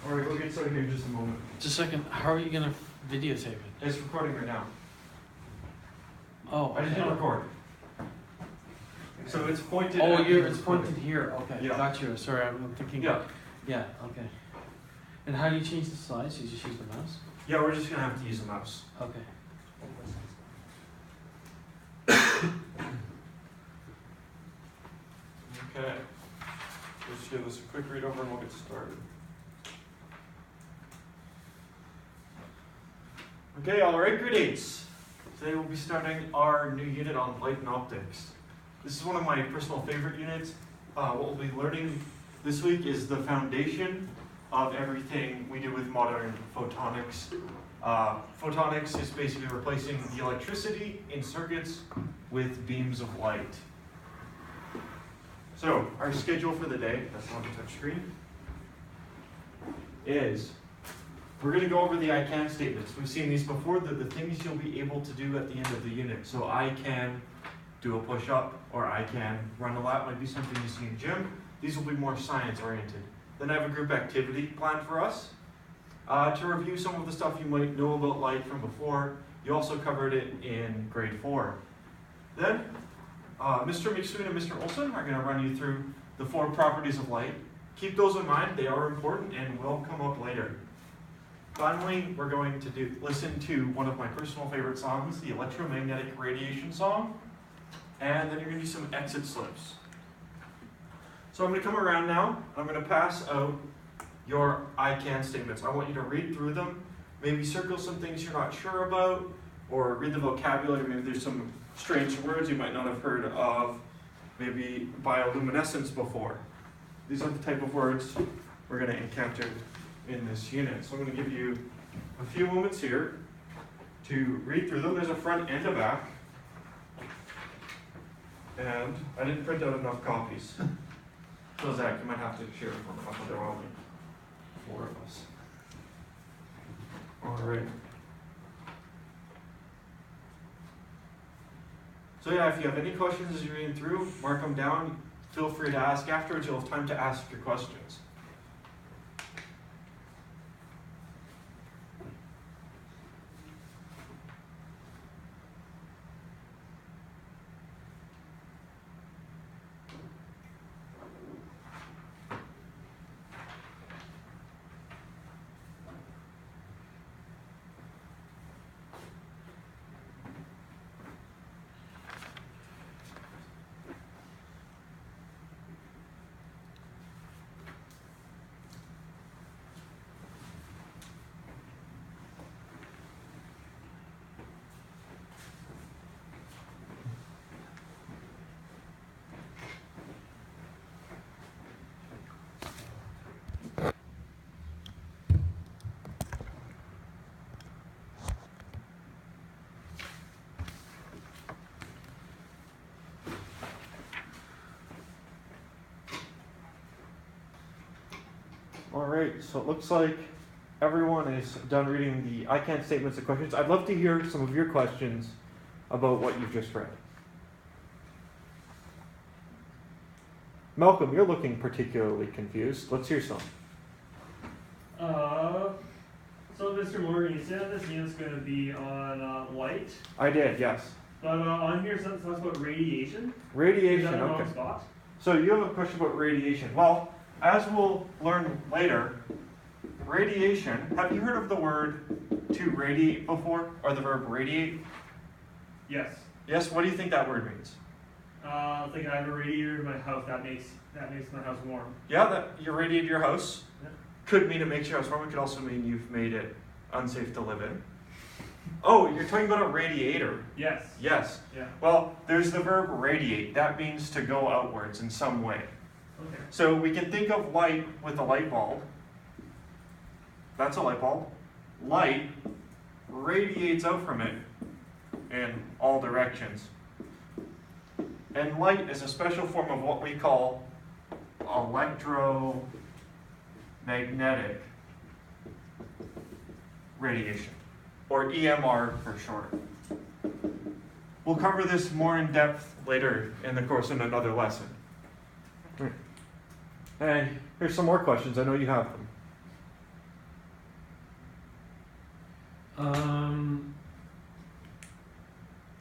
Alright, we'll get started here in just a moment. Just a second, how are you gonna videotape it? It's recording right now. Oh, I just hit record. So it's pointed oh, at it's pointed here, okay, Yeah. got you, sorry, I'm thinking. Yeah. Yeah, okay. And how do you change the slides? You just use the mouse? Yeah, we're just gonna have to use the mouse. Okay. Okay. Let's give this a quick read over and we'll get started. Okay, alright, grade 8s. Today we'll be starting our new unit on light and optics. This is one of my personal favorite units. What we'll be learning this week is the foundation of everything we do with modern photonics. Photonics is basically replacing the electricity in circuits with beams of light. So, our schedule for the day, that's on the touch screen, is we're going to go over the I can statements. We've seen these before. They're the things you'll be able to do at the end of the unit. So I can do a push-up, or I can run a lap, might be something you see in gym. These will be more science-oriented. Then I have a group activity planned for us to review some of the stuff you might know about light from before. You also covered it in grade 4. Then Mr. McSween and Mr. Olson are going to run you through the 4 properties of light. Keep those in mind. They are important and will come up later. Finally, we're going to listen to one of my personal favorite songs, the electromagnetic radiation song, and then you're going to do some exit slips. So I'm going to come around now. I'm going to pass out your I can statements. I want you to read through them, maybe circle some things you're not sure about, or read the vocabulary. Maybe there's some strange words you might not have heard of, maybe bioluminescence before. These are the type of words we're going to encounter in this unit. So I'm going to give you a few moments here to read through them. There's a front and a back. And I didn't print out enough copies. So Zach, you might have to share it from us. There are only 4 of us. All right. So yeah, if you have any questions as you're reading through, mark them down. Feel free to ask afterwards. You'll have time to ask your questions. Alright, so it looks like everyone is done reading the I can statements and questions. I'd love to hear some of your questions about what you've just read. Malcolm, you're looking particularly confused. Let's hear some. So Mr. Morgan, you said this unit's going to be on light. I did, yes. But on here it talks about radiation. Radiation, Is that the wrong okay. spot? So you have a question about radiation. Well, as we'll learn later, radiation, have you heard of the word to radiate before, or the verb radiate? Yes. Yes, what do you think that word means? It's like I have a radiator in my house that makes my house warm. Yeah, that you radiated your house. Yeah. Could mean it makes your house warm. It could also mean you've made it unsafe to live in. Oh, you're talking about a radiator. Yes. Yes. Yeah. Well, there's the verb radiate. That means to go outwards in some way. Okay. So we can think of light with a light bulb. That's a light bulb. Light radiates out from it in all directions. And light is a special form of what we call electromagnetic radiation, or EMR for short. We'll cover this more in depth later in the course in another lesson. And here's some more questions. I know you have them.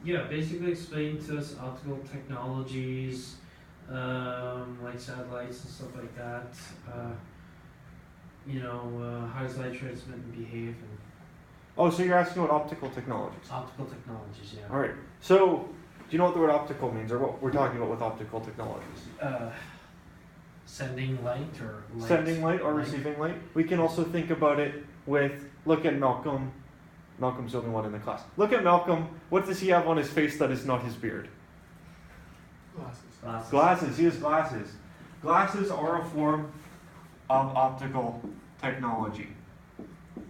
Yeah, basically explain to us optical technologies, like satellites and stuff like that. How does light transmit and behave, and Oh, so you're asking about optical technologies. optical technologies, yeah. All right. So, do you know what the word optical means, or what we're talking about with optical technologies? Sending light or light. Sending light or receiving light. We can also think about it with, look at Malcolm. Malcolm's the only one in the class. Look at Malcolm. What does he have on his face that is not his beard? Glasses. Glasses. He has glasses. Glasses are a form of optical technology.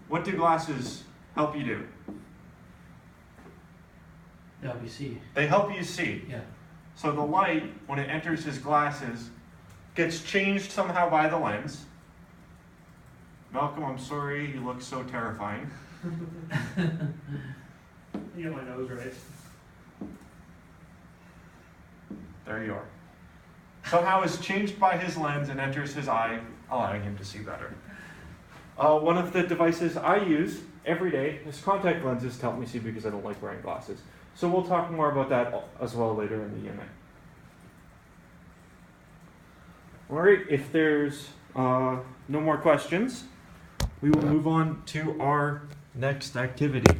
What do glasses help you do? WC. They help you see. Yeah. So the light, when it enters his glasses, gets changed somehow by the lens. Malcolm, I'm sorry, you look so terrifying. You get my nose right. There you are. Somehow is changed by his lens and enters his eye, allowing him to see better. One of the devices I use every day is contact lenses to help me see because I don't like wearing glasses. So we'll talk more about that as well later in the unit. All right, if there's no more questions, we will move on to our next activity.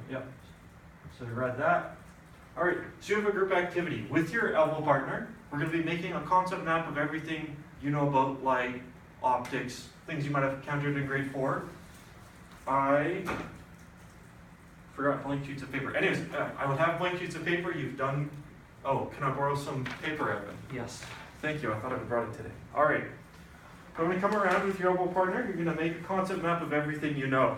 Yep. So you read that. All right. So you have a group activity with your elbow partner. We're going to be making a concept map of everything you know about light, optics, things you might have encountered in grade 4. I forgot blank sheets of paper. Anyways, I would have blank sheets of paper. You've done. Oh, can I borrow some paper, Evan? Yes. Thank you. I thought I would brought it today. All right. When we come around with your elbow partner, you're going to make a concept map of everything you know.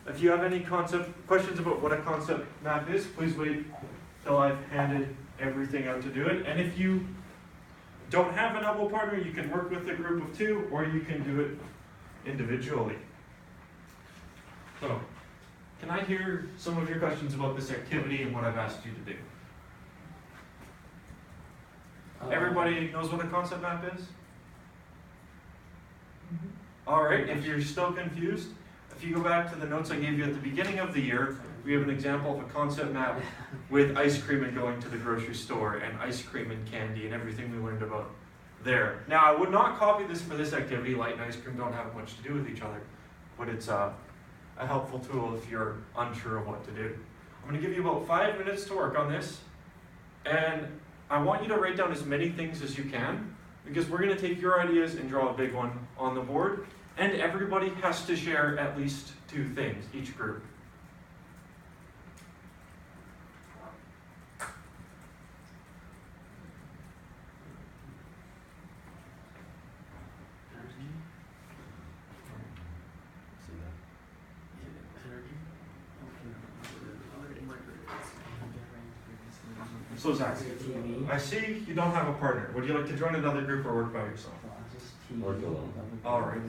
If you have any questions about what a concept map is, please wait till I've handed everything out to do it. And if you don't have an elbow partner, you can work with a group of 2, or you can do it individually. So, can I hear some of your questions about this activity and what I've asked you to do? Everybody knows what a concept map is? All right, if you're still confused, if you go back to the notes I gave you at the beginning of the year, we have an example of a concept map with ice cream and going to the grocery store and ice cream and candy and everything we learned about there. Now, I would not copy this for this activity. Light and ice cream don't have much to do with each other, but it's a helpful tool if you're unsure of what to do. I'm going to give you about 5 minutes to work on this, and I want you to write down as many things as you can, because we're going to take your ideas and draw a big one on the board. And everybody has to share at least 2 things, each group. So Zach, I see you don't have a partner. Would you like to join another group or work by yourself? Work alone. All right.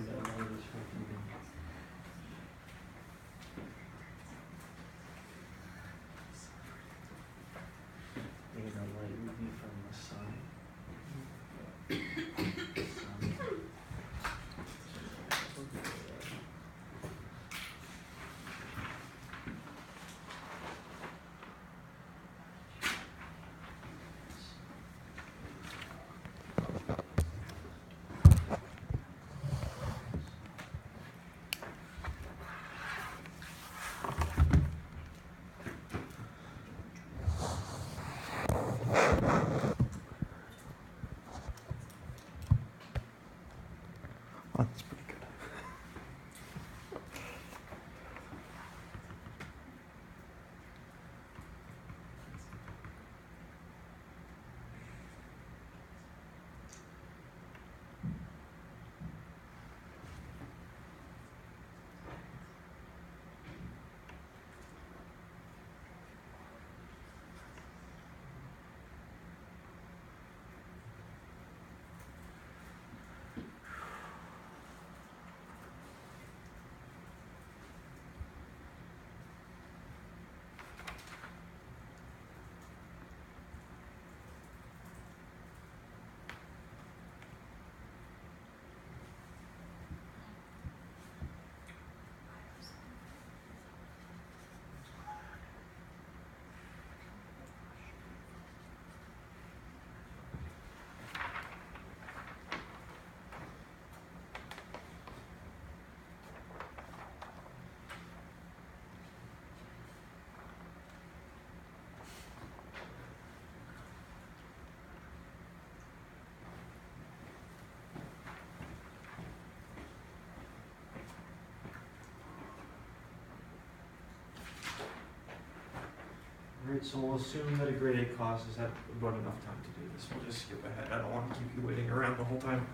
Alright, so we'll assume that a grade 8 class has had about enough time to do this. We'll just skip ahead. I don't want to keep you waiting around the whole time.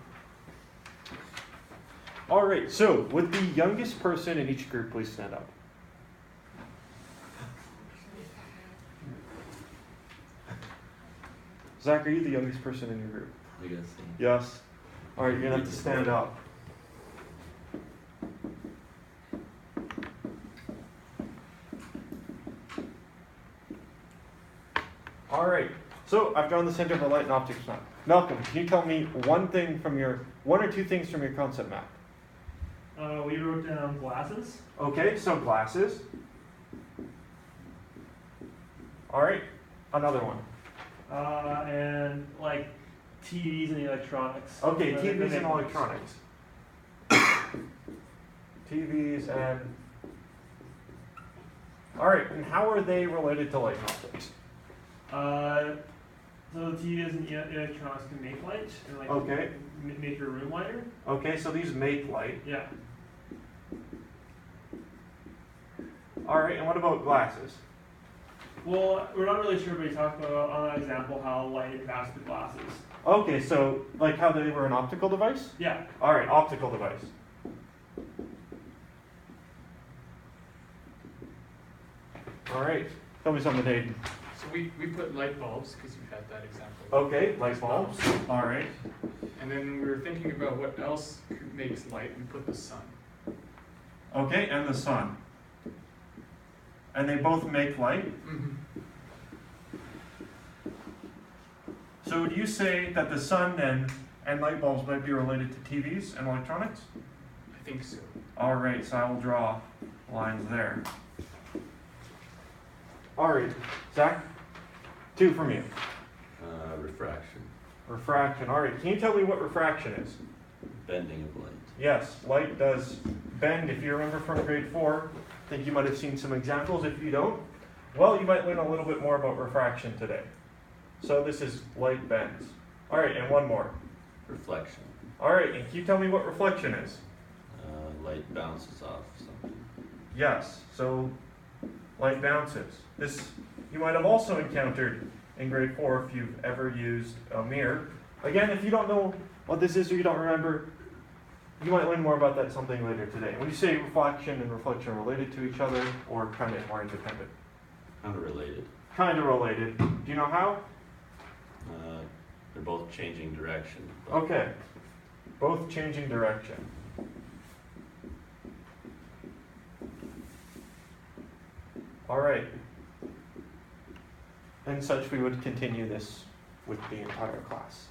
Alright, so would the youngest person in each group please stand up? Zach, are you the youngest person in your group? I guess so. Yes. Alright, you're gonna have to stand up. Alright, so I've drawn the center of a light and optics map. Malcolm, can you tell me one or two things from your concept map? We wrote down glasses. Okay, so glasses. Alright, another one. And like TVs and electronics. Okay, The TVs and big ones. electronics. TVs and... Alright, and how are they related to light and optics? So the TVs and electronics can make light and like Okay. make your room lighter. Okay, so these make light. Yeah. Alright, and what about glasses? Well, we're not really sure, but he talked about on that example how light passes through glasses. Okay, so like how they were an optical device? Yeah. Alright, optical device. Alright, tell me something, Hayden. So we put light bulbs, because you had that example. Okay, light bulbs. Alright. And then we were thinking about what else makes light, we put the sun. Okay, and the sun. And they both make light. So would you say that the sun then and light bulbs might be related to TVs and electronics? I think so. Alright, so I will draw lines there. Alright, Zach, 2 from you. Refraction. Refraction. Alright, can you tell me what refraction is? Bending of light. Yes, light does bend. If you remember from grade 4, I think you might have seen some examples. If you don't, well, you might learn a little bit more about refraction today. So this is light bends. Alright, and one more. Reflection. Alright, and can you tell me what reflection is? Light bounces off something. Yes, so light bounces. This you might have also encountered in grade 4 if you've ever used a mirror. Again, if you don't know what this is or you don't remember, you might learn more about that something later today. When you say reflection and reflection are related to each other or kind of more independent? Kind of related. Kind of related. Do you know how? They're both changing direction. but Okay. Both changing direction. Alright. And such we would continue this with the entire class.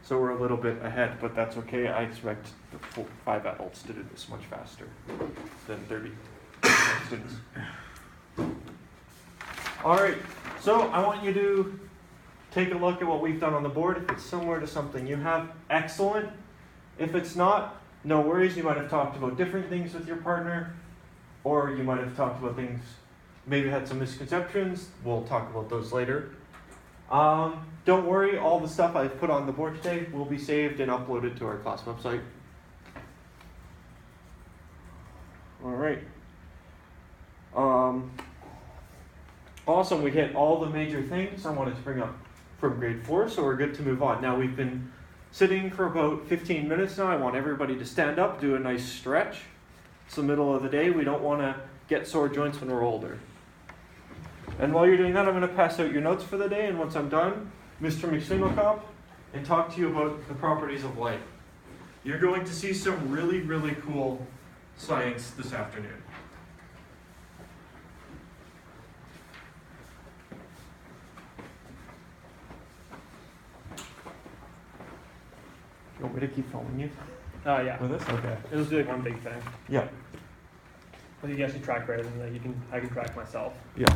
So we're a little bit ahead, but that's okay. I expect the 5 adults to do this much faster than 30 students. Alright, so I want you to take a look at what we've done on the board. If it's similar to something you have, excellent. If it's not, no worries. You might have talked about different things with your partner, or you might have talked about things, maybe had some misconceptions. We'll talk about those later. Don't worry, all the stuff I've put on the board today will be saved and uploaded to our class website. Alright. Awesome, we hit all the major things I wanted to bring up from grade 4, so we're good to move on. Now we've been sitting for about 15 minutes now. I want everybody to stand up, do a nice stretch. It's the middle of the day. We don't want to get sore joints when we're older. And while you're doing that, I'm going to pass out your notes for the day, and once I'm done, Mr. McSwing will come up and talk to you about the properties of light. You're going to see some really, really cool science this afternoon. You want me to keep filming you Yeah. with this? Okay. It was like one big thing. Yeah. I think you actually track better than like I can track myself. Yeah.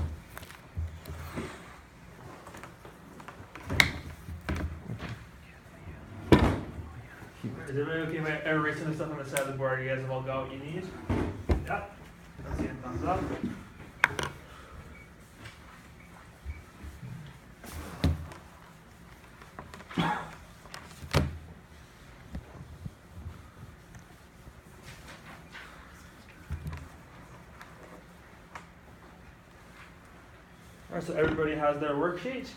Is everybody okay if I erase some of the stuff on the side of the board? You guys have all got what you need? Yep. Let's see, thumbs up. Alright, so everybody has their worksheet.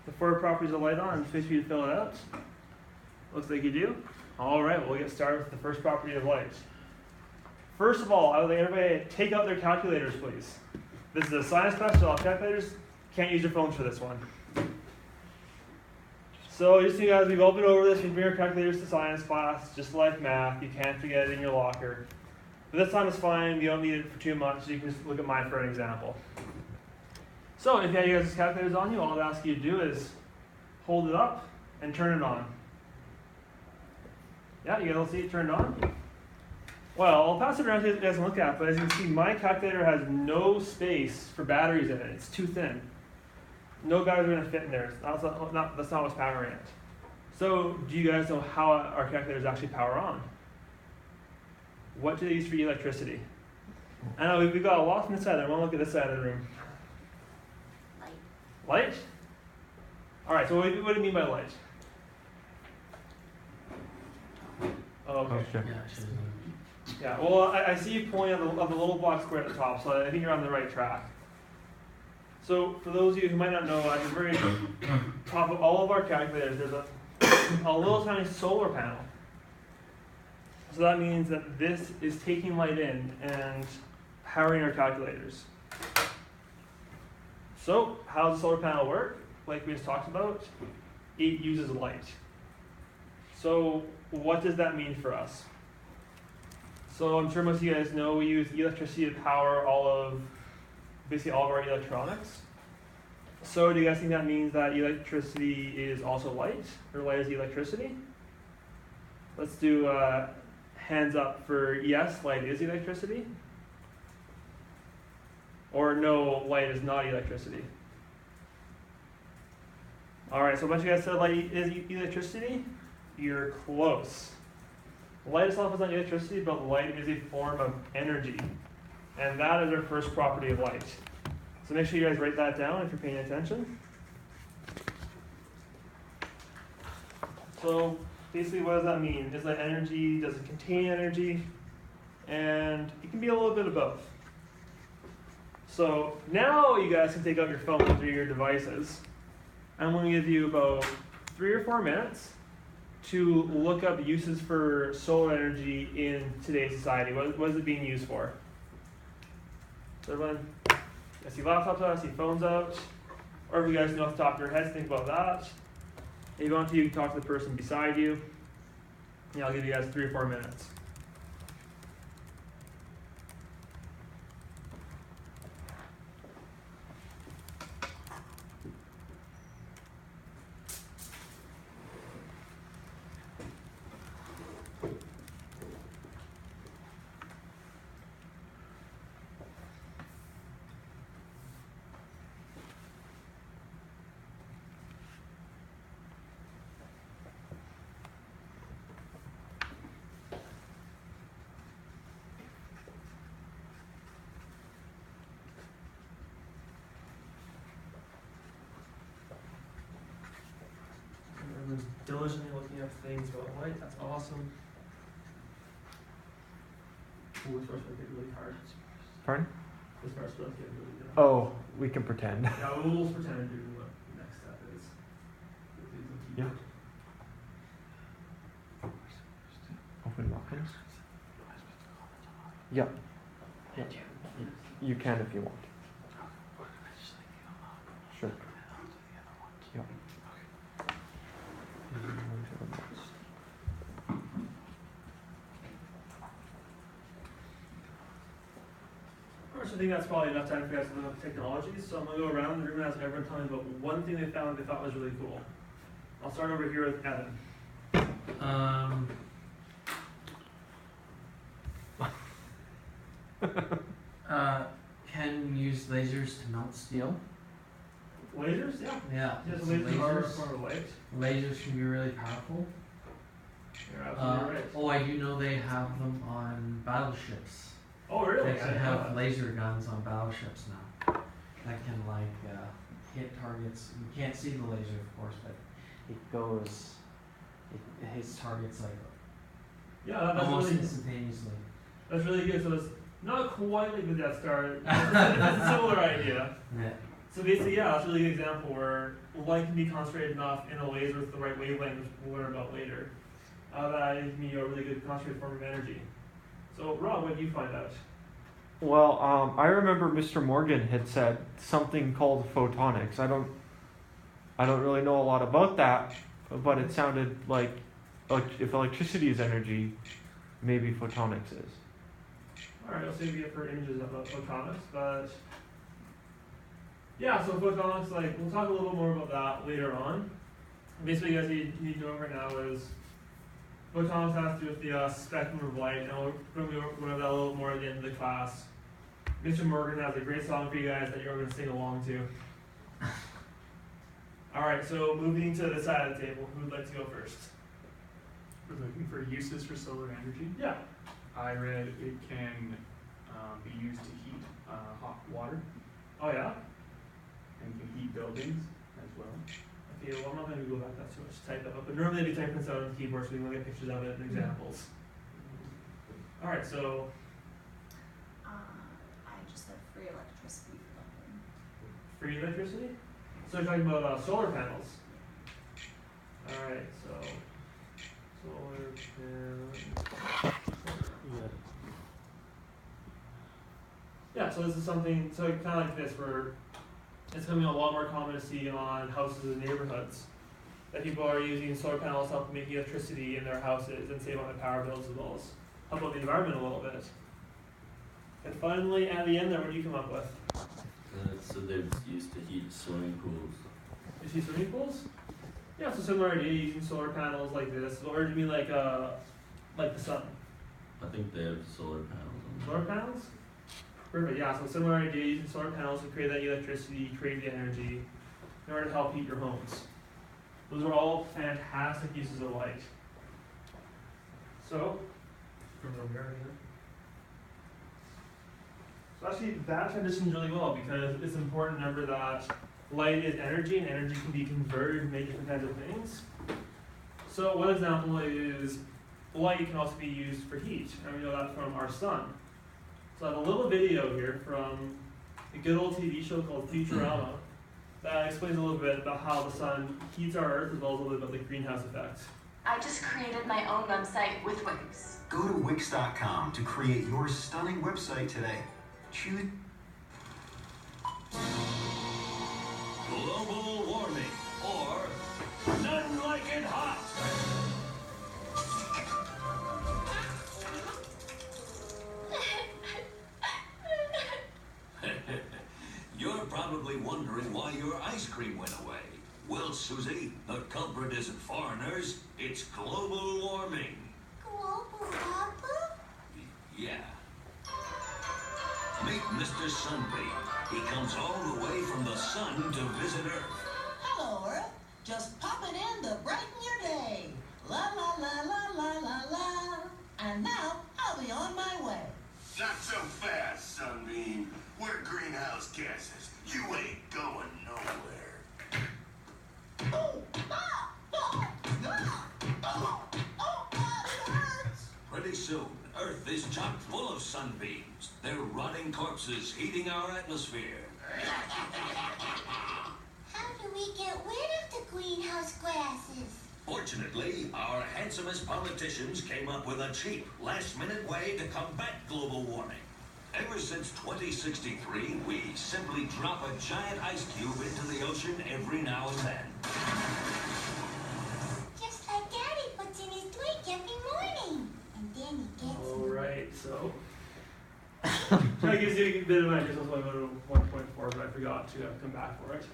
The 4 properties of light on, and space for you to fill it out. Looks like you do. Alright, we'll get started with the first property of light. First of all, I would like everybody to take out their calculators, please. This is a science class, so all calculators can't use your phones for this one. So just so you guys, we've all been over this. You bring your calculators to science class, just like math. You can't forget it in your locker. But this time it's fine. You don't need it for too much, so you can just look at mine for an example. So if you have your guys' calculators on you, all I'll ask you to do is hold it up and turn it on. Yeah, you guys will see it turned on? Well, I'll pass it around so you guys can look at it, but as you can see, my calculator has no space for batteries in it. It's too thin. No batteries are going to fit in there. That's not what's powering it. So, do you guys know how our calculators actually power on? What do they use for electricity? I know we've got a lot from this side. I want to look at this side of the room. Light? Light? Alright, so what do you mean by light? Oh, okay. Yeah, well, I see you pointing at the little black square at the top, so I think you're on the right track. So, for those of you who might not know, at the very top of all of our calculators, there's a little tiny solar panel. So that means that this is taking light in and powering our calculators. So, how does the solar panel work? Like we just talked about, it uses light. So, what does that mean for us? So I'm sure most of you guys know we use electricity to power basically all of our electronics. So do you guys think that means that electricity is also light, or light is electricity? Let's do hands up for yes, light is electricity. Or no, light is not electricity. Alright, so a bunch of you guys said light is electricity. You're close. Light itself is not electricity, but light is a form of energy. And that is our first property of light. So make sure you guys write that down if you're paying attention. So basically what does that mean? Is that energy, does it contain energy? And it can be a little bit of both. So now you guys can take out your phones or your devices. I'm going to give you about 3 or 4 minutes to look up uses for solar energy in today's society. What is it being used for? So everyone, I see laptops out, I see phones out. Or if you guys know off the top of your heads, think about that. If you want to, you can talk to the person beside you. Yeah, I'll give you guys 3 or 4 minutes. Everyone's diligently looking up things about light. That's awesome. Ooh, this part's gonna get really hard. Pardon? This part's gonna get really good. Oh, we can pretend. Yeah, we'll pretend to do what the next step is. Yeah. Open lockers? Yeah. Yeah. You can if you want. Sure. Yeah. So I think that's probably enough time for you guys to look up technologies. So I'm going to go around the room and ask everyone to tell me about one thing they found they thought was really cool. I'll start over here with Evan. Can use lasers to melt steel. Lasers? Yeah. Yeah. Yes, lasers are a form of light. Lasers can be really powerful. You're absolutely right. Oh, I do know they have them on battleships. Oh, really? They actually have laser guns on battleships now that can hit targets. You can't see the laser, of course, but it hits targets Yeah, that's almost really instantaneously. That's really good. So it's not quite like the Death Star. That's a similar idea. Yeah. So basically, yeah, that's a really good example where light can be concentrated enough in a laser with the right wavelength, which we'll learn about later. That is me a really good concentrated form of energy. So Rob, what did you find out? Well, I remember Mr. Morgan had said something called photonics. I don't really know a lot about that, but it sounded like if electricity is energy, maybe photonics is. Alright, I'll save you for images of photonics, but yeah, so photonics, like, we'll talk a little more about that later on. Basically, what you guys need to know right now is photonics has to do with the spectrum of light, and we're going to go over that a little more at the end of the class. Mr. Morgan has a great song for you guys that you're going to sing along to. Alright, so moving to the side of the table, who would like to go first? We're looking for uses for solar energy. Yeah. I read it can be used to heat hot water Oh yeah? and can heat buildings as well. Okay, well I'm not going to go back that too much to type that up, but normally they type this out on the keyboard so we can look at pictures of it and examples. Alright, so I just have free electricity for nothing. free electricity? So you're talking about solar panels. Alright, so solar panels. Yeah, so this is something, so kind of like this, where it's becoming a lot more common to see on houses in neighborhoods, that people are using solar panels to help make electricity in their houses and save on their power bills as well as help out the environment a little bit. And finally, at the end there, what do you come up with? So they're used to heat swimming pools. You see swimming pools? Yeah, so similar idea, using solar panels like this, or do you mean like the sun? I think they have solar panels on them. Solar panels? Perfect, yeah, so similar idea, using solar panels to create that electricity, create the energy in order to help heat your homes. Those are all fantastic uses of light. So, from over here again. So actually that transitions really well because it's important to remember that light is energy and energy can be converted to make different kinds of things. So one example is light can also be used for heat, and we know that from our sun. So I have a little video here from a good old TV show called Futurama that explains a little bit about how the sun heats our earth as well as a little bit about the greenhouse effect. I just created my own website with Wix. Go to Wix.com to create your stunning website today. Choose global warming, or none like it hot. You're probably wondering why your ice cream went away. Well, Susie, the culprit isn't foreigners, it's global warming. Global, Papa? Yeah. Meet Mr. Sunbeam. He comes all the way from the sun to visit Earth. Hello, Earth. Just popping in to brighten your day. La la la la la la la. And now I'll be on my way. Not so fast, Sunbeam. We're greenhouse gases. You ain't going nowhere. Oh, ah, ah, ah, oh, oh, it hurts. Pretty soon, Earth is chock full of sunbeams. They're rotting corpses heating our atmosphere. How do we get rid of the greenhouse gases? Fortunately, our handsomest politicians came up with a cheap, last-minute way to combat global warming. Ever since 2063, we simply drop a giant ice cube into the ocean every now and then. Just like Daddy puts in his drink every morning. And then he gets Alright, so that gives you a bit of an idea. That's why I go to 1.4, but I forgot to come back for it.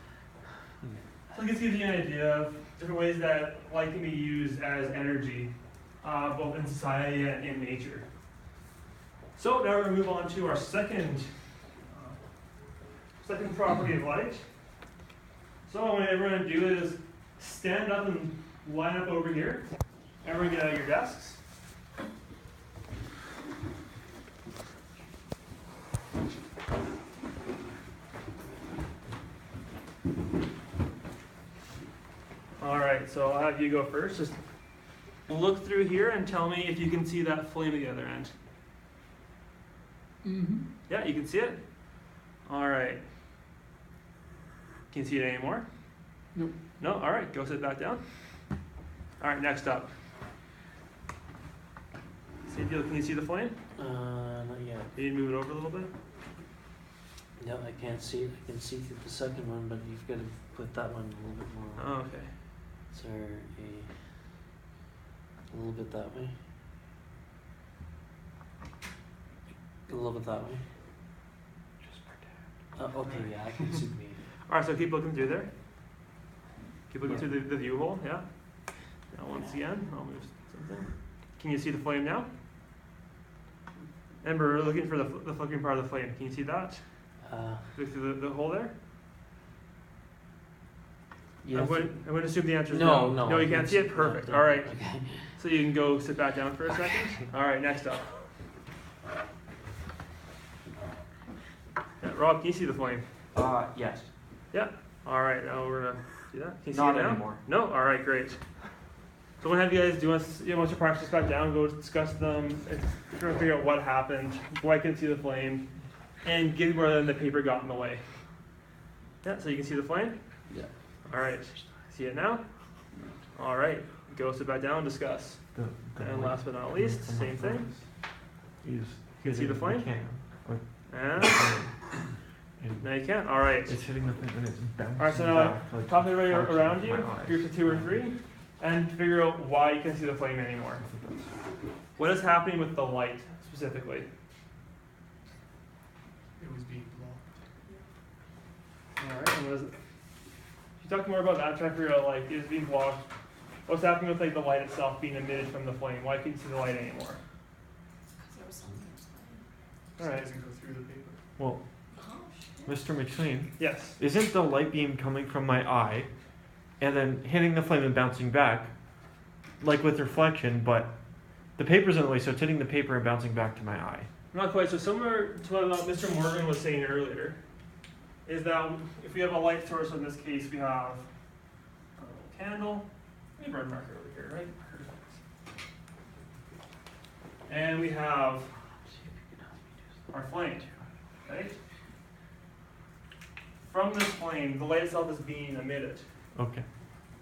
So this gives you an idea of different ways that light can be used as energy, both in society and in nature. So now we're going to move on to our second property of light. So what everyone do is stand up and line up over here. Everyone get out of your desks. Alright, so I'll have you go first. Just look through here and tell me if you can see that flame at the other end. Mm-hmm. Yeah, you can see it? Alright. Can you see it anymore? Nope. No? Alright, go sit back down. Alright, next up. Same deal, can you see the flame? Not yet. You need to move it over a little bit? No, I can't see it. I can see through the second one, but you've got to put that one a little bit more. Oh, okay. So a little bit that way. A little bit that way. Okay, yeah, I can see the meat. Alright, so keep looking through there. Keep looking through the view hole, yeah? Now once again, I'll move something. Can you see the flame now? Ember, we're looking for the flickering part of the flame. Can you see that? Look through the hole there? Yeah. I'm going to assume the answer is no. No, you can't see it? Perfect. Alright. Okay. So you can go sit back down for a second. Alright, next up. Yeah, Rob, can you see the flame? Yes. Yeah. Alright, now we're gonna do that. Can you see Not it now? anymore. No? Alright, great. So I'm gonna have you guys do once your practice back down, go discuss them, try to figure out what happened, why I couldn't see the flame, and get where the paper got in the way. Yeah, so you can see the flame? Yeah. Alright. See it now? Alright. Go sit back down and discuss. And last but not least, same thing. You can see the flame? And no, you can't. All right. It's hitting the thing and it's bouncing. All right. So now back, like, talk to everybody bouncing around off you. my eyes. Here's the 2 or 3, and figure out why you can't see the flame anymore. What is happening with the light specifically? It was being blocked. All right. And what is it? If you talk more about that, try to figure out like is it being blocked. What's happening with like the light itself being emitted from the flame? Why can't you see the light anymore? All It right. doesn't go through the paper. Well, Mr. McSween, Yes. isn't the light beam coming from my eye and then hitting the flame and bouncing back, like with reflection, but the paper's in the way, so it's hitting the paper and bouncing back to my eye? Not quite. So similar to what Mr. Morgan was saying earlier, is that if we have a light source, in this case we have a little candle, we have a red marker over here, right? Perfect. And we have our flame, right? From this flame, the light itself is being emitted. Okay.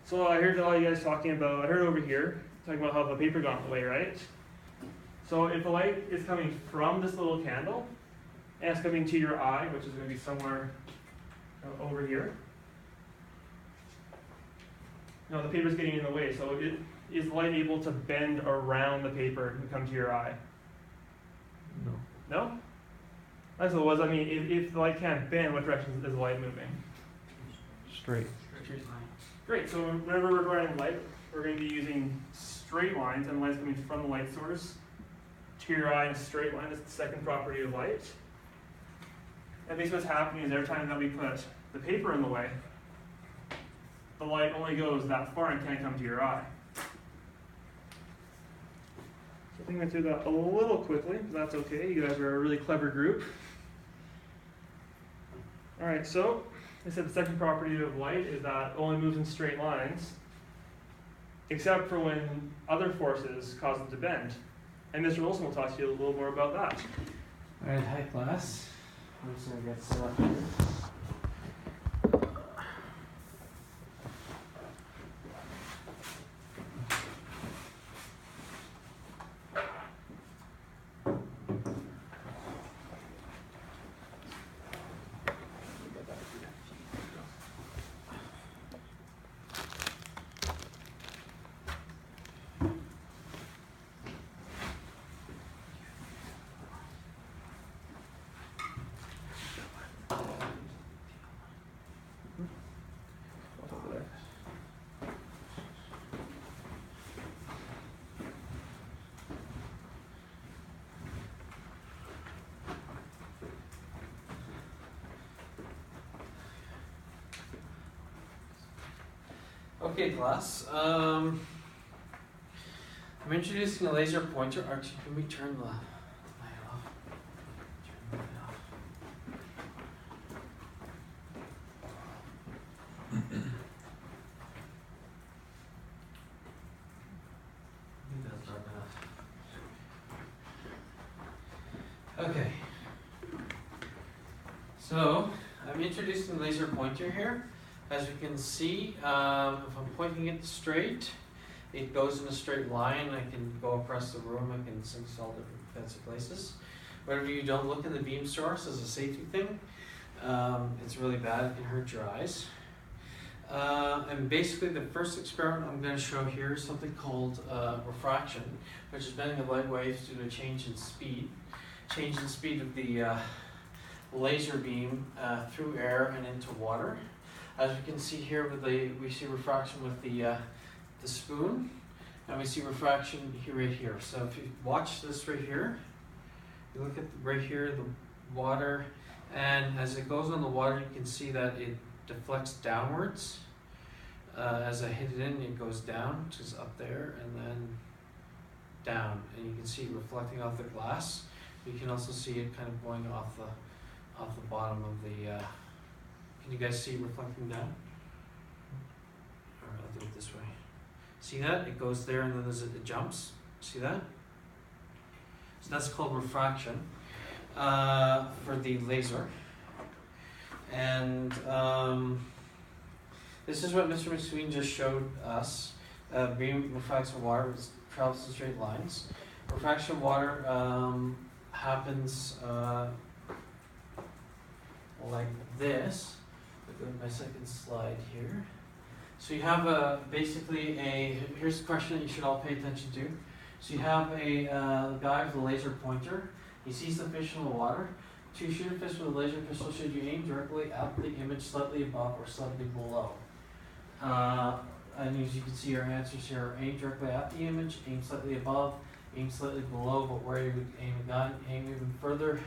So I heard all you guys talking about, I heard over here, talking about how the paper got in the way, right? So if the light is coming from this little candle, and it's coming to your eye, which is going to be somewhere over here, no, the paper's getting in the way, so is light able to bend around the paper and come to your eye? No. No? That's what it was. I mean, if the light can't bend, what direction is the light moving? Straight. Great, so whenever we're drawing light, we're going to be using straight lines, and light's coming from the light source to your eye in a straight line. That's the second property of light. And basically what's happening is every time that we put the paper in the way, the light only goes that far and can't come to your eye. So I think I went through that a little quickly, but that's okay. You guys are a really clever group. All right, so I said the second property of light is that it only moves in straight lines, except for when other forces cause them to bend. And Mr. Wilson will talk to you a little more about that. Alright, hi class. I'm just gonna get set up here. Okay, class. I'm introducing a laser pointer. Actually, can we turn the light off? Turn the light off. I think that's dark enough. Okay. So, I'm introducing the laser pointer here. As you can see, if I'm pointing it straight, it goes in a straight line. I can go across the room. I can see all different fancy places. Whenever you don't look in the beam source as a safety thing, it's really bad. It can hurt your eyes. And basically the first experiment I'm going to show here is something called refraction, which is bending of light waves due to a change in speed. Change in speed of the laser beam through air and into water. As we can see here, we see refraction with the spoon, and we see refraction here, right here. So if you watch this right here, you look at right here, the water, and as it goes on the water, you can see that it deflects downwards. As I hit it in, it goes down, which is up there, and then down, and you can see it reflecting off the glass. You can also see it kind of going off the bottom of the. Can you guys see it reflecting down? Or I'll do it this way. See that? It goes there, and then it jumps. See that? So that's called refraction for the laser. And this is what Mr. McSween just showed us. Beam refracts from water, it travels in straight lines. Refraction of water happens like this. I'll go to my second slide here. So you have here's a question that you should all pay attention to. So you have a guy with a laser pointer. He sees the fish in the water. To shoot a fish with a laser pistol, should you aim directly at the image slightly above or slightly below? And as you can see, our answers here are aim directly at the image, aim slightly above, aim slightly below, but where you would aim a gun, aim even further,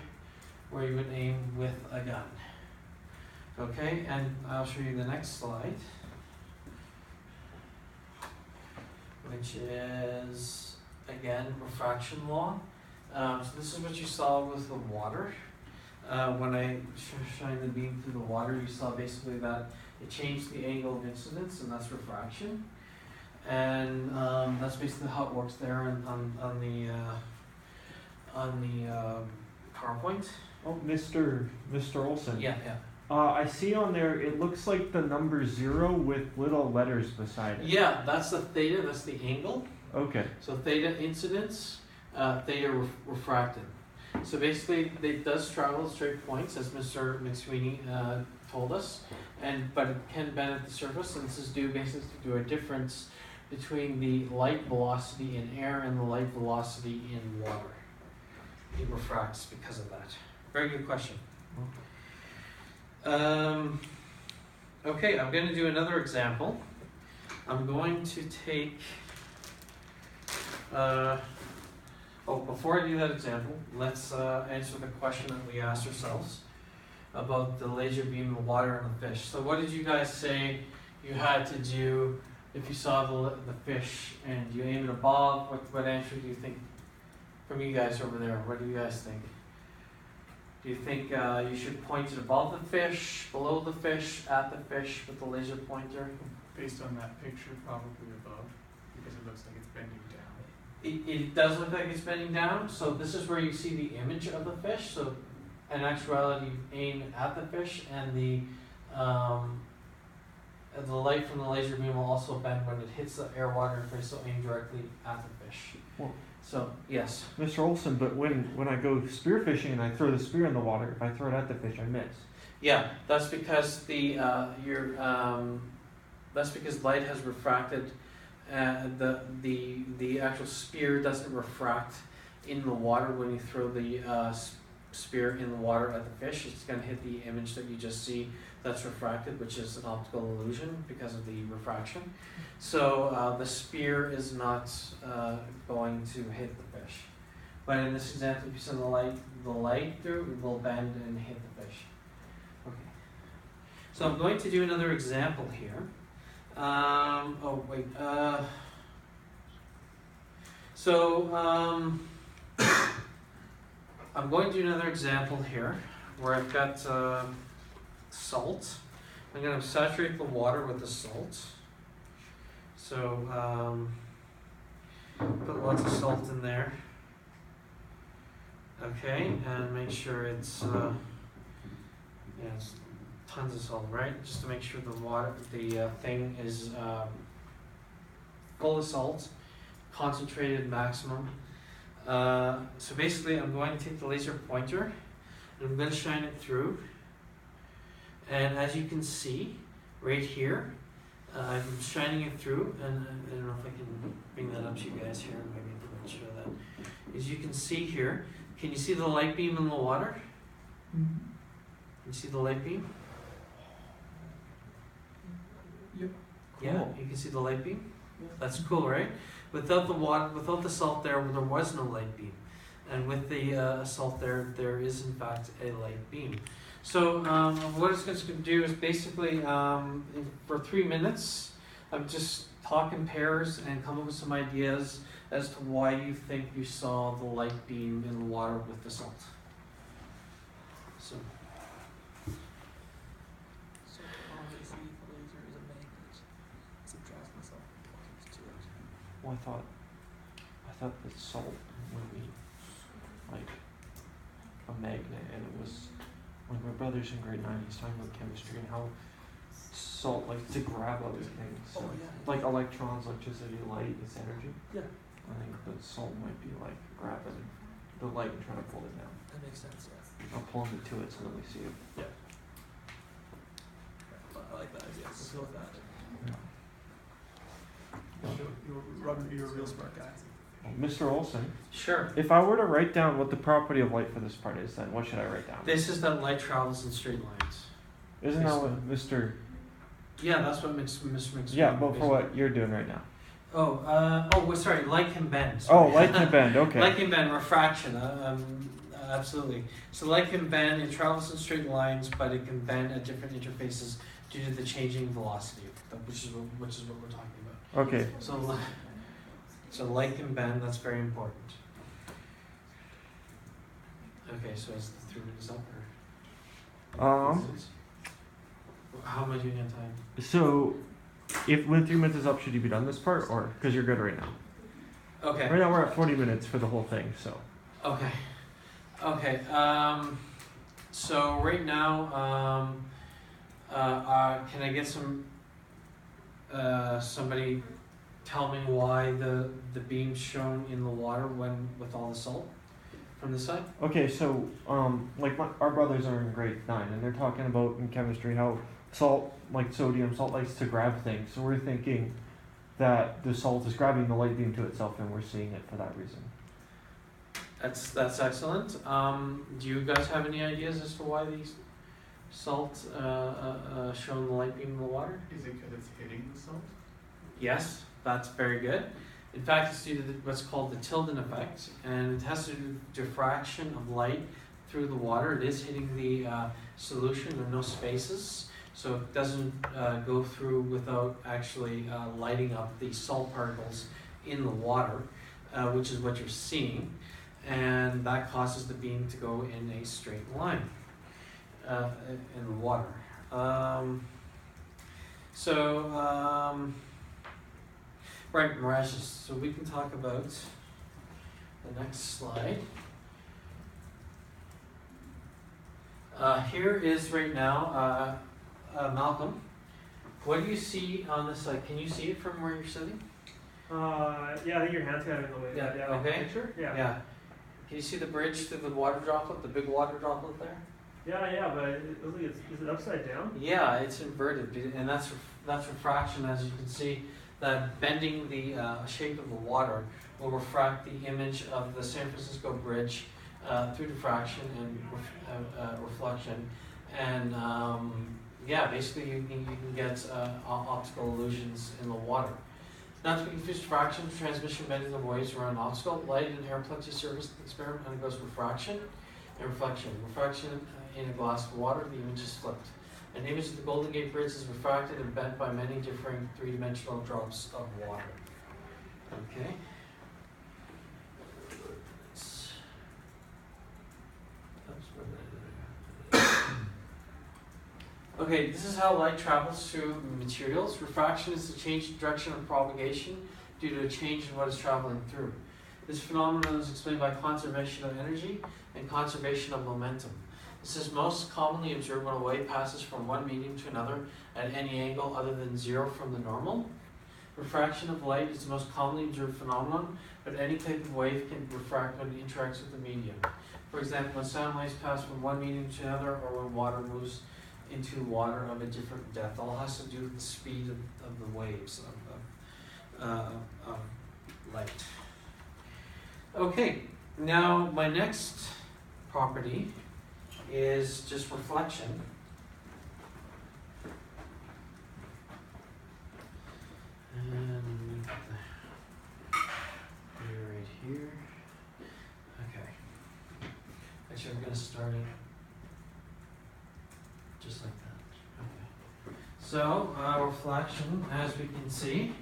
where you would aim with a gun. Okay, and I'll show you the next slide, which is, again, refraction law. So this is what you saw with the water. When I shined the beam through the water, you saw basically that it changed the angle of incidence, and that's refraction. And that's basically how it works there on the PowerPoint. Oh, Mr. Olson. Yeah. I see on there, it looks like the number 0 with little letters beside it. Yeah, that's the theta, that's the angle. Okay. So theta incidence, theta refracted. So basically, it does travel at straight points, as Mr. McSweeney told us, but it can bend at the surface, and this is due basically to a difference between the light velocity in air and the light velocity in water. It refracts because of that. Very good question. Okay, I'm going to do another example. I'm going to take. Before I do that example, let's answer the question that we asked ourselves about the laser beam, the water, and the fish. So what did you guys say you had to do if you saw the fish and you aim it above? What answer do you think from you guys over there? What do you guys think? Do you think you should point it above the fish, below the fish, at the fish with the laser pointer? Based on that picture, probably above, because it looks like it's bending down. It does look like it's bending down, so this is where you see the image of the fish. So in actuality, you aim at the fish, and the light from the laser beam will also bend when it hits the air water interface, so aim directly at the fish. Well, So, yes. Mr. Olson, but when I go spearfishing and I throw the spear in the water, if I throw it at the fish, I miss. Yeah, that's because that's because light has refracted. The actual spear doesn't refract in the water when you throw the spear in the water at the fish. It's going to hit the image that you just see that's refracted, which is an optical illusion because of the refraction. So the spear is not going to hit the fish. But in this example, if you send the light through, it will bend and hit the fish. Okay. So I'm going to do another example here. I'm going to do another example here where I've got salt. I'm going to saturate the water with the salt. So put lots of salt in there. Okay, and make sure it's tons of salt, right? Just to make sure the water, the thing is full of salt, concentrated maximum. So basically, I'm going to take the laser pointer and I'm going to shine it through. And as you can see, right here, I'm shining it through, and I don't know if I can bring that up to you guys here. Maybe I can show that. As you can see here, can you see the light beam in the water? Mm-hmm. Can you see the light beam? Yep. Yeah, Cool. you can see the light beam. Yeah. That's cool, right? Without the water, without the salt there was no light beam, and with the salt there is in fact a light beam. So what it's going to do is basically for 3 minutes, I'm just talk in pairs and come up with some ideas as to why you think you saw the light beam in the water with the salt. So. So obviously the laser is a magnet. So it draws myself to it. Well, I thought that salt would be like a magnet, and it was when my brother's in grade 9, he's talking about chemistry and how salt likes to grab other things. So Oh, yeah. like electrons, electricity, light, it's energy. Yeah. I think the salt might be like grabbing the light and trying to pull it down. That makes sense, yeah. Or pulling it to it so that we see it. Yeah. I like that idea. Let's go with that. You're a real smart guy. Well, Mr. Olson, Sure. if I were to write down what the property of light for this part is, then what should I write down? This is that light travels in straight lines. Isn't that what Mr. Yeah, that's what Mr. Mix. Yeah, but for what you're doing right now. Sorry, light can bend. Oh, Sorry. light can bend, okay. Light can bend, refraction, absolutely. So light can bend, it travels in straight lines, but it can bend at different interfaces due to the changing velocity, which is what we're talking about. Okay. So light can bend, that's very important. Okay, so is the 3 minutes up or? How am I doing on time? So, if when 3 minutes is up, should you be done this part, or because you're good right now? Okay. Right now we're at 40 minutes for the whole thing, so. Okay. Okay. So right now, can I get somebody tell me why the beam's shown in the water when with all the salt from this side? Okay, so like our brothers are in grade 9, and they're talking about in chemistry how salt, like sodium, salt likes to grab things. So we're thinking that the salt is grabbing the light beam to itself, and we're seeing it for that reason. That's excellent. Do you guys have any ideas as to why these salt shown the light beam in the water? Is it because it's hitting the salt? Yes, that's very good. In fact, it's due to what's called the Tilden effect, and it has to do with diffraction of light through the water. It is hitting the solution. There are no spaces, so it doesn't go through without actually lighting up the salt particles in the water, which is what you're seeing, and that causes the beam to go in a straight line in the water. Right, mirages. So we can talk about the next slide. Here is right now, Malcolm. What do you see on this side? Can you see it from where you're sitting? Yeah, I think your hand's kind of in the way. Yeah, like okay. the picture? Yeah. Yeah. Can you see the bridge through the water droplet, the big water droplet there? Yeah, but it looks like is it upside down? Yeah, it's inverted, and that's refraction, as you can see. That bending the shape of the water will refract the image of the San Francisco Bridge through diffraction and reflection, and basically you can get optical illusions in the water. Not to be confused, diffraction, transmission, bending of waves around an optical. Light in an air plexi surface experiment undergoes refraction and reflection. Refraction in a glass of water, the image is flipped. An image of the Golden Gate Bridge is refracted and bent by many differing three-dimensional drops of water. Okay. Okay, this is how light travels through materials. Refraction is the change in direction of propagation due to a change in what is traveling through. This phenomenon is explained by conservation of energy and conservation of momentum. It says most commonly observed when a wave passes from one medium to another at any angle other than 0 from the normal. Refraction of light is the most commonly observed phenomenon, but any type of wave can refract when it interacts with the medium. For example, when sound waves pass from one medium to another, or when water moves into water of a different depth. All has to do with the speed of the waves of light. Okay, now my next property is just reflection. And you're right here. Okay. Actually, I'm going to start it just like that. Okay. So, reflection, as we can see.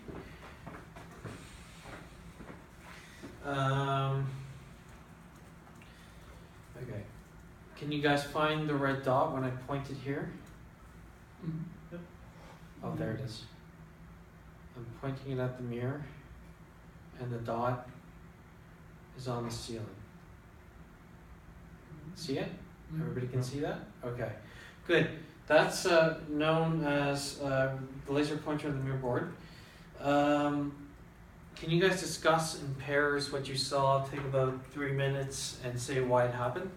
Okay. Can you guys find the red dot when I pointed here? Yep. Oh, there it is. I'm pointing it at the mirror, and the dot is on the ceiling. See it? Everybody can see that? Okay, good. That's known as the laser pointer on the mirror board. Can you guys discuss in pairs what you saw, take about 3 minutes, and say why it happened?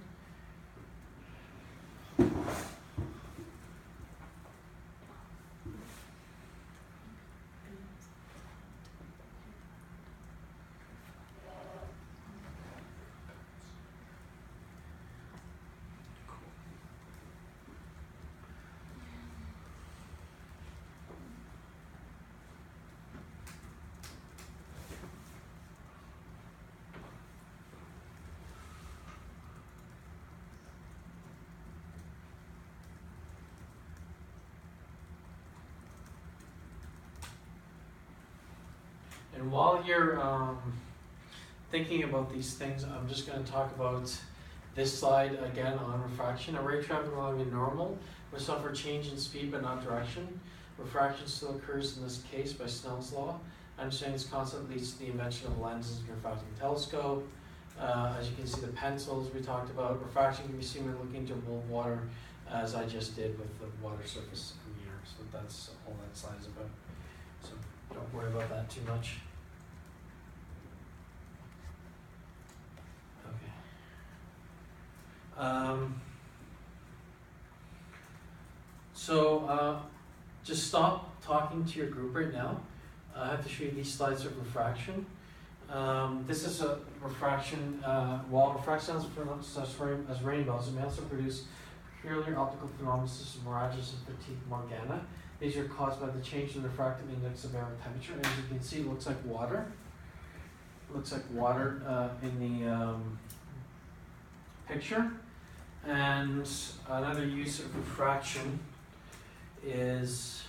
And while you're thinking about these things, I'm just going to talk about this slide again on refraction. A ray traveling along in normal will suffer change in speed but not direction. Refraction still occurs in this case by Snell's law. Understanding this concept leads to the invention of lenses and refracting telescope. As you can see, the pencils we talked about. Refraction can be seen when looking into a bowl of water, as I just did with the water surface in the air. So that's all that slide is about. So don't worry about that too much. Okay. Just stop talking to your group right now. I have to show you these slides of refraction. This is a refraction. While refraction is pronounced as rainbows, it may also produce peculiar optical phenomena such as mirages and fatigue morgana. These are caused by the change in the refractive index of air temperature. As you can see, it looks like water. It looks like water in the picture. And another use of refraction is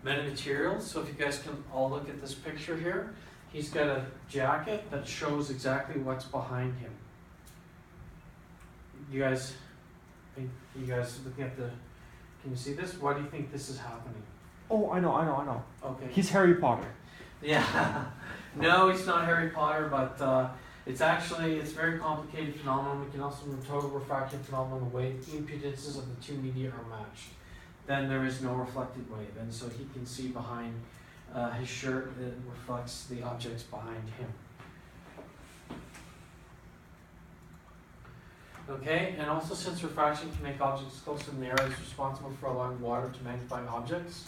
metamaterials. So if you guys can all look at this picture here, he's got a jacket that shows exactly what's behind him. You guys looking at the, can you see this? Why do you think this is happening? Oh, I know. Okay. He's Harry Potter. Yeah. No, he's not Harry Potter, but it's very complicated phenomenon. We can also do total refraction phenomenon the way the impedances of the two media are matched. Then there is no reflected wave, and so he can see behind his shirt, it reflects the objects behind him. Okay, and also since refraction can make objects closer in the air, it's responsible for allowing water to magnify objects.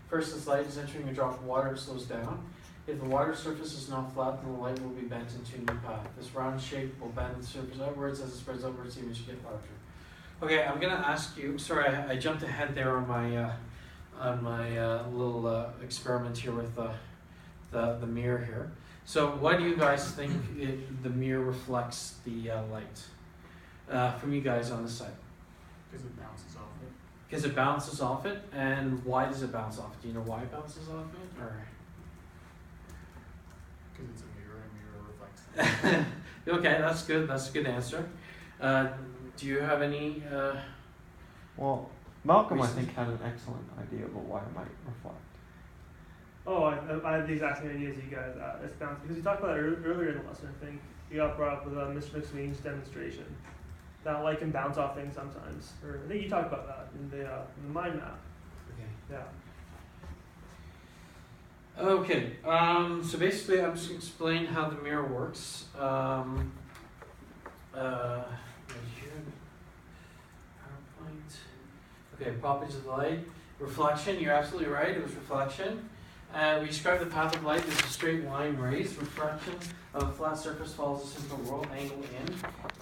First, as light is entering a drop of water, it slows down. If the water surface is not flat, then the light will be bent into a new path. This round shape will bend the surface outwards. As it spreads outwards, the image will get larger. Okay, I'm going to ask you, sorry, I jumped ahead there on my little experiment here with the mirror here. So why do you guys think the mirror reflects the light? From you guys on the side. Because it bounces off it. Because it bounces off it, and why does it bounce off it? Do you know why it bounces off it, or? Because it's a mirror reflects it. Okay, that's good. That's a good answer. Do you have any? Well, Malcolm, reasons? I think, had an excellent idea about why it might reflect. Oh, I had the exact same idea as you guys. It's bounced because we talked about it earlier in the lesson. I think you got brought up with Mr. McSween's demonstration. that light can bounce off things sometimes. Or I think you talked about that in the mind map. Okay. Yeah. Okay, so basically I'm just going to explain how the mirror works. Right here, PowerPoint. Okay, properties of the light. Reflection, you're absolutely right, it was reflection. We describe the path of light as a straight line rays. Refraction of a flat surface follows a simple rule: angle in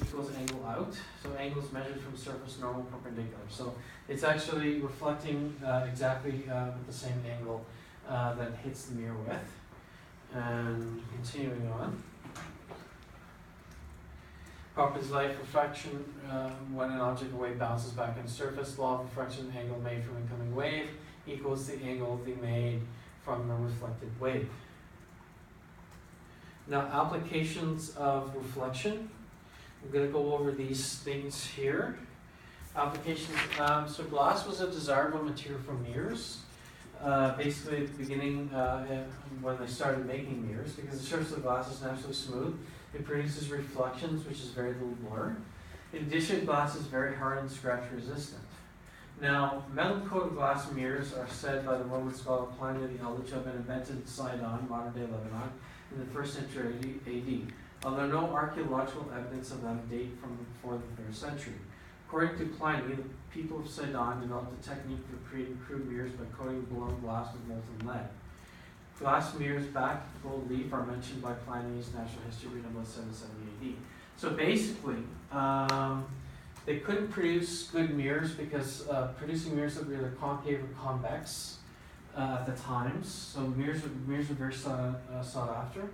equals angle out. So angle is measured from surface normal perpendicular. So it's actually reflecting exactly with the same angle that hits the mirror with. And continuing on. Properties of light: refraction, when an object or wave bounces back on the surface. Law of refraction: angle made from incoming wave equals the angle being made from the reflected wave. Now, applications of reflection. I'm going to go over these things here. Applications, so glass was a desirable material for mirrors. Basically, at the beginning, when they started making mirrors, because the surface of glass is naturally smooth, it produces reflections, which is very little blur. In addition, glass is very hard and scratch resistant. Now, metal-coated glass mirrors are said by the Roman scholar Pliny the Elder to have been invented in Sidon, modern-day Lebanon, in the 1st century AD, although no archaeological evidence of them date from before the 3rd century. According to Pliny, the people of Sidon developed a technique for creating crude mirrors by coating blown glass with molten lead. Glass mirrors backed with gold leaf are mentioned by Pliny's Natural History, written about 770 AD. So basically, they couldn't produce good mirrors because producing mirrors that were either concave or convex at the times. So mirrors were very sought after.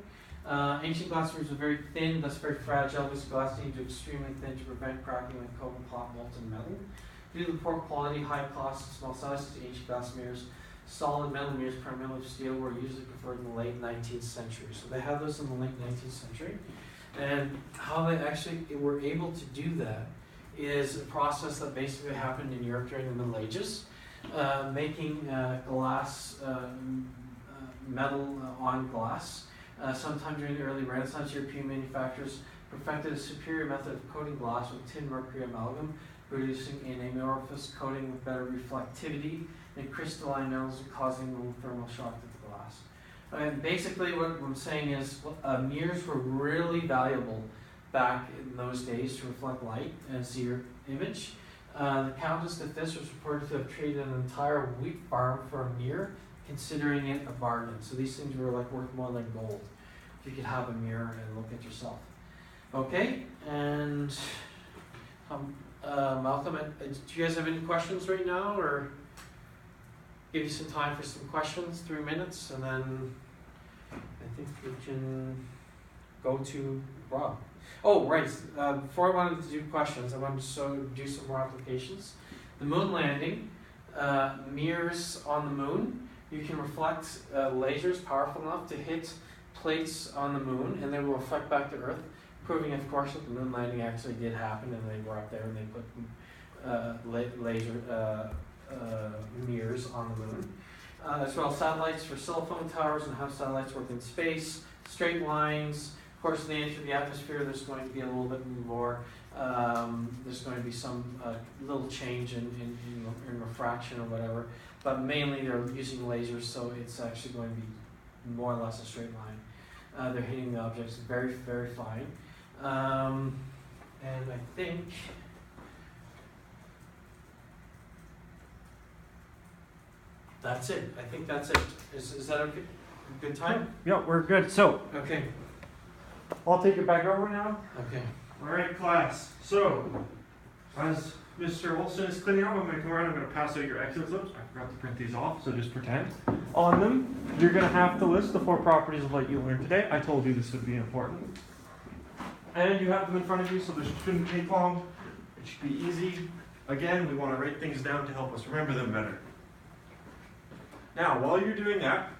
Ancient glass mirrors were very thin, thus very fragile. This glass needed to be extremely thin to prevent cracking when coated with hot molten metal. Due to the poor quality, high cost, and small sizes of ancient glass mirrors, solid metal mirrors, primarily of steel, were usually preferred in the late 19th century. So they had those in the late 19th century. And how they actually were able to do that is a process that basically happened in Europe during the Middle Ages, making glass, metal on glass. Sometime during the early Renaissance, European manufacturers perfected a superior method of coating glass with tin mercury amalgam, producing an amorphous coating with better reflectivity than crystalline metals, causing no thermal shock to the glass. And basically what I'm saying is mirrors were really valuable back in those days to reflect light and see your image. The Countess de Fis was reported to have traded an entire wheat farm for a mirror, considering it a bargain. So these things were like worth more than gold if you could have a mirror and look at yourself. Okay, and Malcolm, do you guys have any questions right now, or give you some time for some questions, 3 minutes, and then I think we can go to Rob. Oh, right. Before I wanted to do questions, I wanted to do some more applications. The moon landing, mirrors on the moon. You can reflect lasers powerful enough to hit plates on the moon, and they will reflect back to Earth, proving, of course, that the moon landing actually did happen, and they were up there and they put laser mirrors on the moon. As well as satellites for cell phone towers and how satellites work in space, straight lines. Of course, in the nature of the atmosphere, there's going to be a little bit more, there's going to be some little change in refraction or whatever, but mainly they're using lasers, so it's actually going to be more or less a straight line. They're hitting the objects very, very fine. And I think that's it. I think that's it. Is that okay? Good time? Yeah, we're good. So, Okay. I'll take it back over now. Okay. All right, class. So, as Mr. Olson is cleaning up, I'm going to come around. I'm going to pass out your exit slips. I forgot to print these off, so just pretend. On them, you're going to have to list the 4 properties of light you learned today. I told you this would be important. And you have them in front of you, so this shouldn't take long. It should be easy. Again, we want to write things down to help us remember them better. Now, while you're doing that,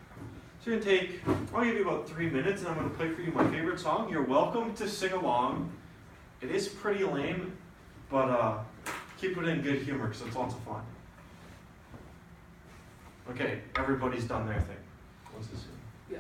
it's going to take, I'll give you about 3 minutes, and I'm going to play for you my favorite song. You're welcome to sing along. It is pretty lame, but keep it in good humor because it's lots of fun. Okay, everybody's done their thing. What's this? Yeah.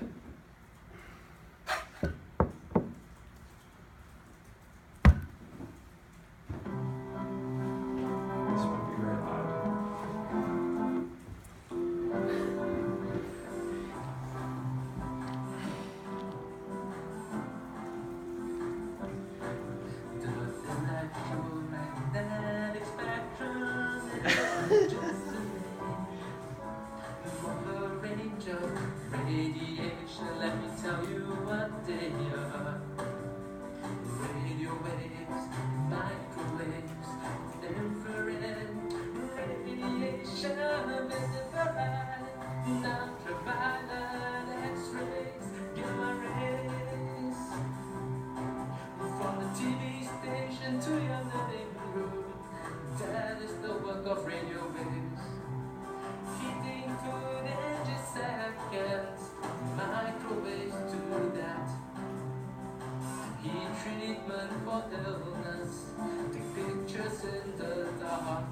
range of radiation, let me tell you what they are. Radio waves, microwaves, infrared radiation, visible light, ultraviolet X-rays, gamma rays. From the TV station to your living room, that is the work of radio waves. Heating food in just seconds, microwaves do that. Heat treatment for illness, take pictures in the dark.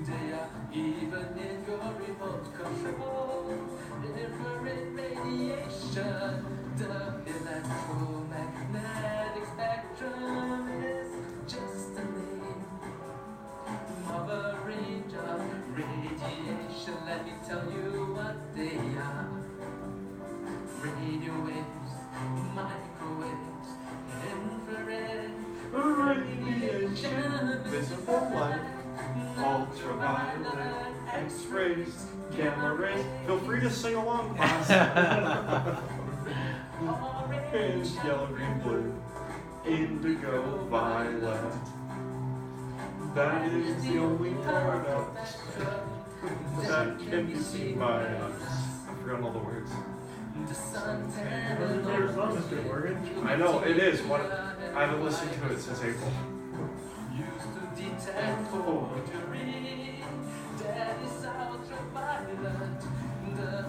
They are even in your remote control. Infrared radiation, the electromagnetic spectrum is just a name of a range of radiation. Let me tell you what they are. Radio waves, microwaves, infrared radiation, visible light, ultraviolet, X-rays, gamma rays. Feel free to sing along, class. Orange, yellow, green, blue, indigo, violet. That is the only part of that can be seen by us. I forgot all the words. That's your favorite song, Mr. Morgan. I know, it is. I haven't listened to it since April. used to detect forgery. That is ultraviolet. The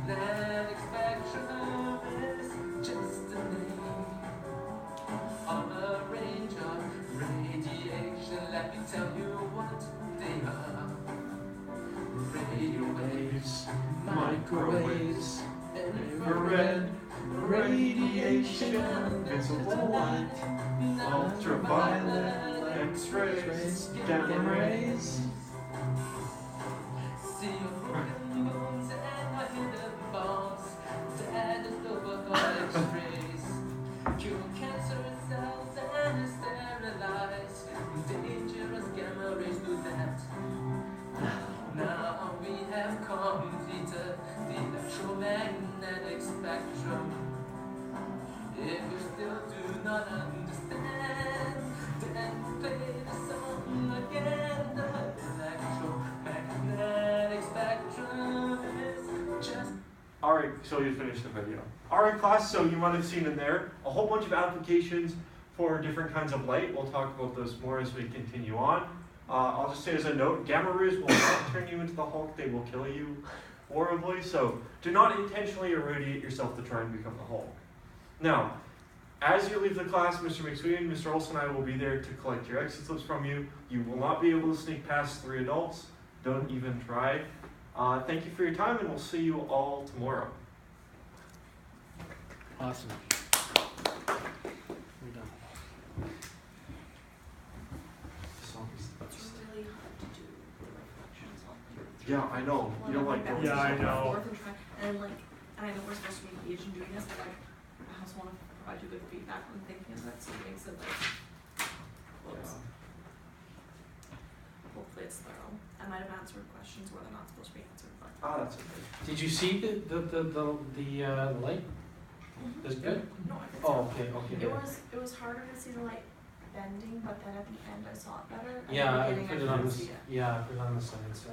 electromagnetic spectrum is just a name of a range of radiation. Let me tell you what they are. Radio waves, microwaves, infrared radiation, visible light, ultraviolet, X-rays, gamma rays. See your broken bones and your hidden bones. That is the work of X-rays. Cure cancerous cells and sterilize. Dangerous gamma rays do that. Now we have completed the electromagnetic spectrum. If you still do not understand, then play the song again. The electromagnetic spectrum is just... Alright, so you finished the video. Alright class, so you might have seen in there a whole bunch of applications for different kinds of light. We'll talk about those more as we continue on. I'll just say as a note, gamma rays will not turn you into the Hulk, they will kill you horribly, so do not intentionally irradiate yourself to try and become the Hulk. Now, as you leave the class, Mr. McSween, Mr. Olson and I will be there to collect your exit slips from you. You will not be able to sneak past 3 adults, don't even try. Thank you for your time and we'll see you all tomorrow. Awesome. We're done. It's really hard to do the reflections on Yeah, I know. You don't like going Yeah, I know. forth and try, and like, and I know we're supposed to be engaged in doing this, but like, I also wanna provide you good feedback when thinking of it, so it makes it like, whoops. Hopefully it's thorough. I might have answered questions where they're not supposed to be answered, but. That's okay. Did you see the light? Is it good? No, I didn't. Oh, okay. It was harder to see the light bending, but then at the end I saw it better. And Yeah, at I the beginning put it couldn't on the see it. yeah, I put it on the side, so.